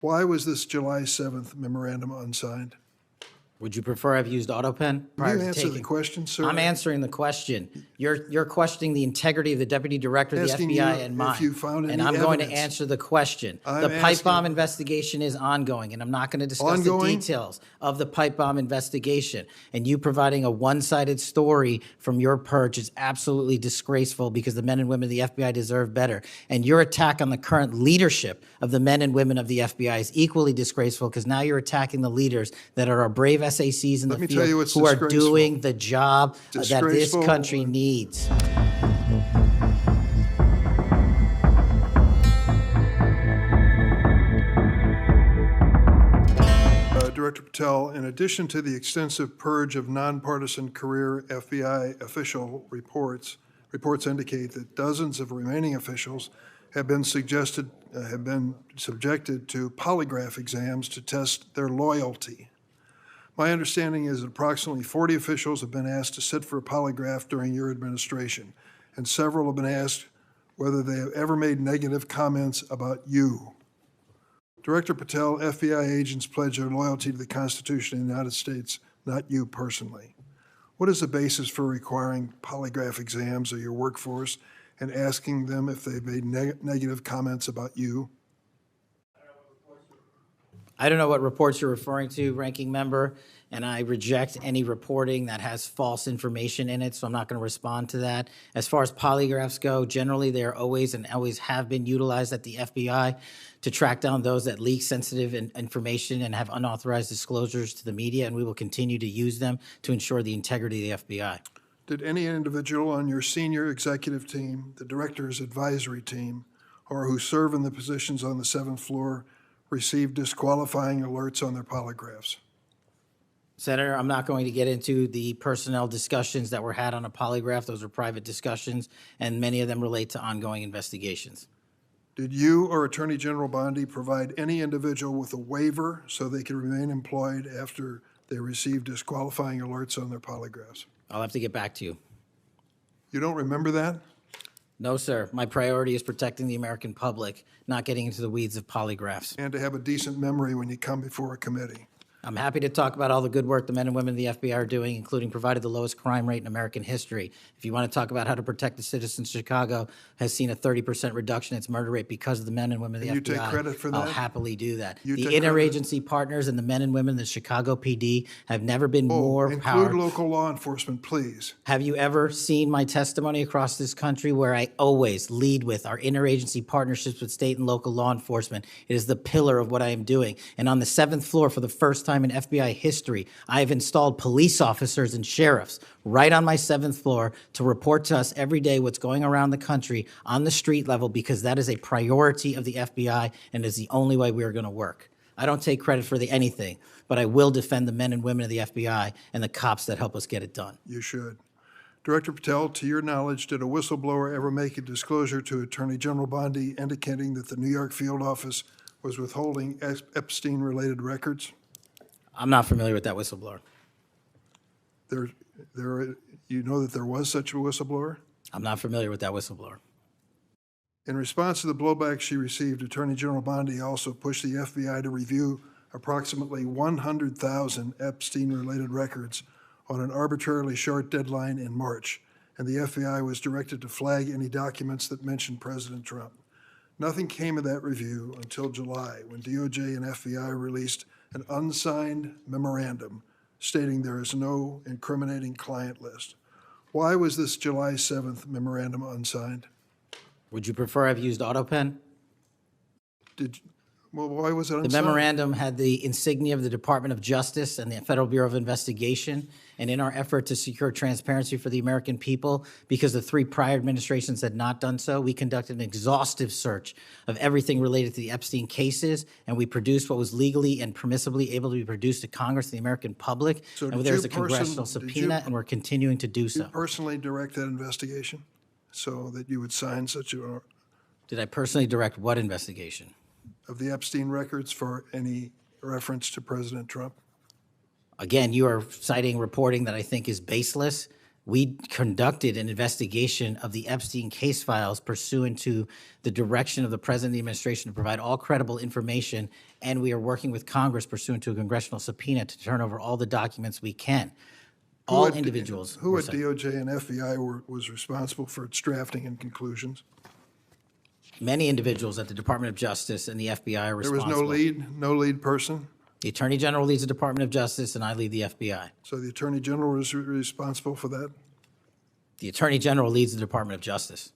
Why was this July 7th memorandum unsigned? Would you prefer I've used autopen prior Will you to answer taking? the question, sir? I'm answering the question. You're questioning the integrity of the Deputy Director of the Asking FBI you and if mine. you found any and I'm going to evidence. answer the question. I'm The pipe bomb asking- investigation is ongoing, and I'm not going to discuss Ongoing? the details of the pipe bomb investigation. And you providing a one-sided story from your perch is absolutely disgraceful because the men and women of the FBI deserve better. And your attack on the current leadership of the men and women of the FBI is equally disgraceful because now you're attacking the leaders that are our brave SACs in the Let me tell you what's who are disgraceful. doing the job that this Disgraceful. country needs. Director Patel, in addition to the extensive purge of nonpartisan career FBI official reports indicate that dozens of remaining officials have been subjected to polygraph exams to test their loyalty. My understanding is that approximately 40 officials have been asked to sit for a polygraph during your administration, and several have been asked whether they have ever made negative comments about you. Director Patel, FBI agents pledge their loyalty to the Constitution of the United States, not you personally. What is the basis for requiring polygraph exams of your workforce and asking them if they've made negative comments about you? I don't know what reports you're referring to, Ranking Member, and I reject any reporting that has false information in it, so I'm not going to respond to that. As far as polygraphs go, generally they are always and always have been utilized at the FBI to track down those that leak sensitive information and have unauthorized disclosures to the media, and we will continue to use them to ensure the integrity of the FBI. Did any individual on your senior executive team, the director's advisory team, or who serve in the positions on the 7th floor receive disqualifying alerts on their polygraphs? Senator, I'm not going to get into the personnel discussions that were had on a polygraph. Those are private discussions, and many of them relate to ongoing investigations. Did you or Attorney General Bondi provide any individual with a waiver so they could remain employed after they received disqualifying alerts on their polygraphs? I'll have to get back to you. You don't remember that? No, sir. My priority is protecting the American public, not getting into the weeds of polygraphs. And to have a decent memory when you come before a committee. I'm happy to talk about all the good work the men and women of the FBI are doing, including provided the lowest crime rate in American history. If you want to talk about how to protect the citizens, Chicago has seen a 30% reduction in its murder rate because of the men and women of the FBI. You take credit for that? I'll happily do that. You The take credit? interagency partners and the men and women of the Chicago PD have never been more Include powerful. local law enforcement, please. Have you ever seen my testimony across this country where I always lead with our interagency partnerships with state and local law enforcement? It is the pillar of what I am doing. And on the 7th floor, for the first time in FBI history, I have installed police officers and sheriffs right on my 7th floor to report to us every day what's going around the country on the street level, because that is a priority of the FBI and is the only way we are going to work. I don't take credit for anything, but I will defend the men and women of the FBI and the cops that help us get it done. You should. Director Patel, to your knowledge, did a whistleblower ever make a disclosure to Attorney General Bondi indicating that the New York field office was withholding Epstein-related records? I'm not familiar with that whistleblower. You know that there was such a whistleblower? I'm not familiar with that whistleblower. In response to the blowback she received, Attorney General Bondi also pushed the FBI to review approximately 100,000 Epstein-related records on an arbitrarily short deadline in March, and the FBI was directed to flag any documents that mentioned President Trump. Nothing came of that review until July, when DOJ and FBI released an unsigned memorandum stating there is no incriminating client list. Why was this July 7th memorandum unsigned? Would you prefer I've used autopen? Why was it unsigned? The memorandum had the insignia of the Department of Justice and the Federal Bureau of Investigation. And in our effort to secure transparency for the American people, because the 3 prior administrations had not done so, we conducted an exhaustive search of everything related to the Epstein cases, and we produced what was legally and permissibly able to be produced to Congress and the American public. So and did there's you a congressional subpoena, and we're continuing to do so. Did you personally direct that investigation so that you would sign such a, Did I personally direct what investigation? of the Epstein records for any reference to President Trump? Again, you are citing reporting that I think is baseless. We conducted an investigation of the Epstein case files pursuant to the direction of the President of the administration to provide all credible information, and we are working with Congress pursuant to a congressional subpoena to turn over all the documents we can. All individuals. Who at DOJ and FBI was responsible for its drafting and conclusions? Many individuals at the Department of Justice and the FBI are There was responsible. no lead person? The Attorney General leads the Department of Justice, and I lead the FBI. So the Attorney General was responsible for that? The Attorney General leads the Department of Justice.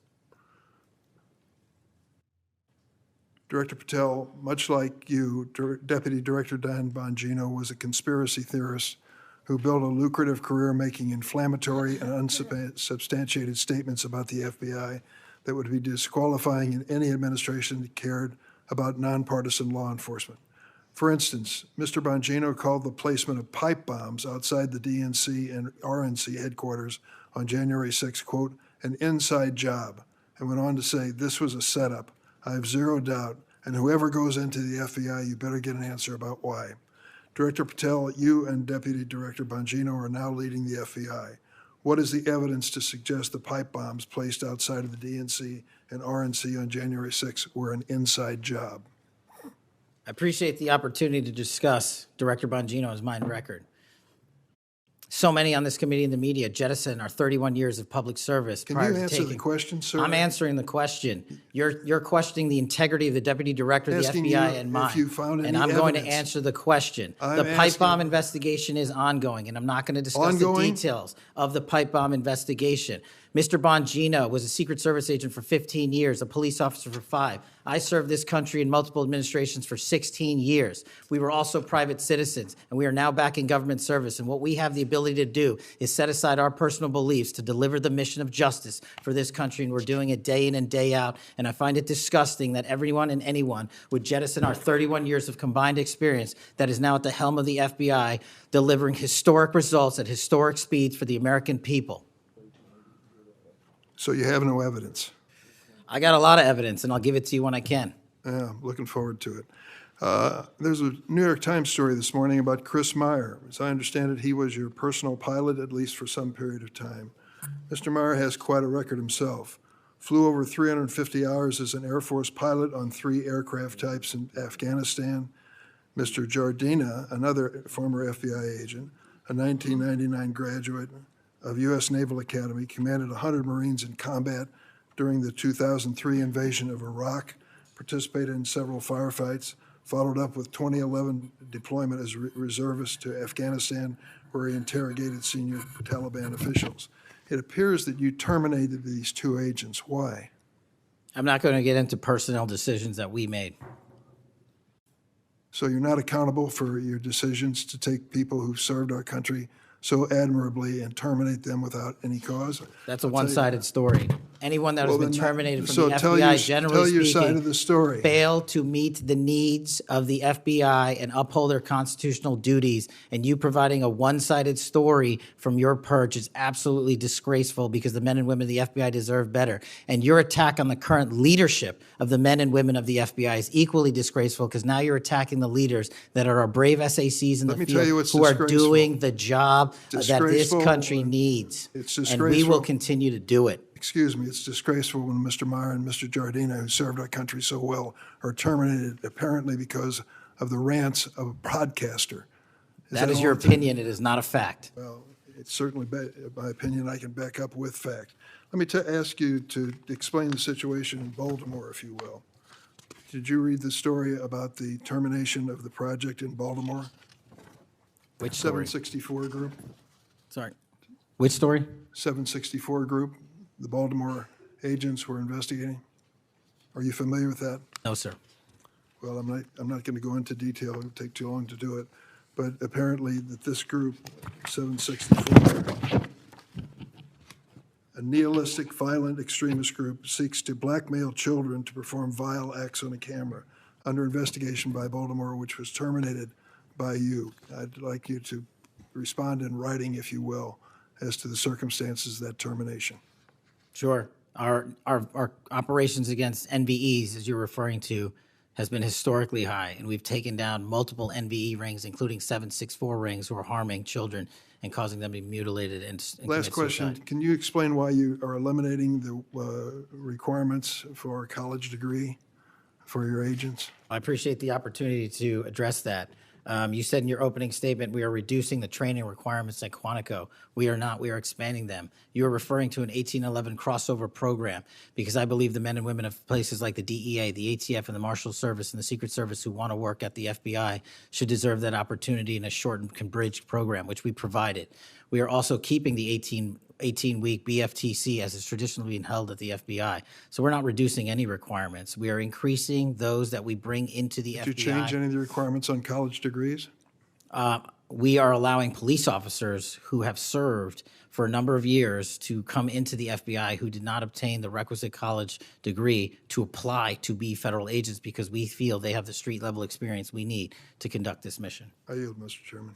Director Patel, much like you, Deputy Director Dan Bongino was a conspiracy theorist who built a lucrative career making inflammatory and unsubstantiated statements about the FBI that would be disqualifying in any administration that cared about nonpartisan law enforcement. For instance, Mr. Bongino called the placement of pipe bombs outside the DNC and RNC headquarters on January 6, quote, an inside job, and went on to say this was a setup. I have zero doubt, and whoever goes into the FBI, you better get an answer about why. Director Patel, you and Deputy Director Bongino are now leading the FBI. What is the evidence to suggest the pipe bombs placed outside of the DNC and RNC on January 6 were an inside job? I appreciate the opportunity to discuss Director Bongino's mine record. So many on this committee and the media jettison our 31 years of public service. Can you answer the question, sir? I'm answering the question. You're questioning the integrity of the Deputy Director of the Asking FBI you and mine. if you found any and I'm going to evidence. answer the question. I'm The pipe asking- bomb investigation is ongoing, and I'm not going to discuss the Ongoing? details of the pipe bomb investigation. Mr. Bongino was a Secret Service agent for 15 years, a police officer for 5. I served this country in multiple administrations for 16 years. We were also private citizens, and we are now back in government service. And what we have the ability to do is set aside our personal beliefs to deliver the mission of justice for this country, and we're doing it day in and day out. And I find it disgusting that everyone and anyone would jettison our 31 years of combined experience that is now at the helm of the FBI, delivering historic results at historic speeds for the American people. So you have no evidence? I got a lot of evidence, and I'll give it to you when I can. Yeah, I'm looking forward to it. There's a New York Times story this morning about Chris Meyer. As I understand it, he was your personal pilot, at least for some period of time. Mr. Meyer has quite a record himself. Flew over 350 hours as an Air Force pilot on 3 aircraft types in Afghanistan. Mr. Jardina, another former FBI agent, a 1999 graduate of U.S. Naval Academy, commanded 100 Marines in combat during the 2003 invasion of Iraq, participated in several firefights, followed up with 2011 deployment as reservist to Afghanistan, where he interrogated senior Taliban officials. It appears that you terminated these 2 agents. Why? I'm not going to get into personnel decisions that we made. So you're not accountable for your decisions to take people who served our country so admirably and terminate them without any cause? That's a one-sided story. Anyone that has Well, been then terminated from so the tell FBI, your- generally tell your speaking, side of the story. failed to meet the needs of the FBI and uphold their constitutional duties. And you providing a one-sided story from your perch is absolutely disgraceful, because the men and women of the FBI deserve better. And your attack on the current leadership of the men and women of the FBI is equally disgraceful, because now you're attacking the leaders that are our brave SACs in Let me the tell you field what's who are disgraceful. doing the job that this Disgraceful. country needs. It's And we will disgraceful. continue to do it. Excuse me, it's disgraceful when Mr. Meyer and Mr. Jardina, who served our country so well, are terminated apparently because of the rants of a broadcaster. That is your all it- opinion. It is not a fact. Well, it's certainly my opinion I can back up with fact. Let me ask you to explain the situation in Baltimore, if you will. Did you read the story about the termination of the project in Baltimore? Which story? 764 Group? Sorry. Which story? 764 Group, the Baltimore agents were investigating. Are you familiar with that? No, sir. Well, I'm not going to go into detail. It would take too long to do it. But apparently that this group, 764, a nihilistic, violent extremist group, seeks to blackmail children to perform vile acts on a camera, under investigation by Baltimore, which was terminated by you. I'd like you to respond in writing, if you will, as to the circumstances of that termination. Sure. Our operations against NBEs, as you're referring to, has been historically high, and we've taken down multiple NVE rings, including 764 rings, who are harming children and causing them to be mutilated and Last commit question, suicide. can you explain why you are eliminating the requirements for a college degree for your agents? I appreciate the opportunity to address that. You said in your opening statement, we are reducing the training requirements at Quantico. We are not. We are expanding them. You are referring to an 1811 crossover program because I believe the men and women of places like the DEA, the ATF, and the Marshal Service and the Secret Service who want to work at the FBI should deserve that opportunity in a shortened bridge program, which we provided. We are also keeping the 18-week BFTC as is traditionally being held at the FBI. So we're not reducing any requirements. We are increasing those that we bring into the FBI. Did you change any of the requirements on college degrees? We are allowing police officers who have served for a number of years to come into the FBI who did not obtain the requisite college degree to apply to be federal agents because we feel they have the street level experience we need to conduct this mission. I yield, Mr. Chairman.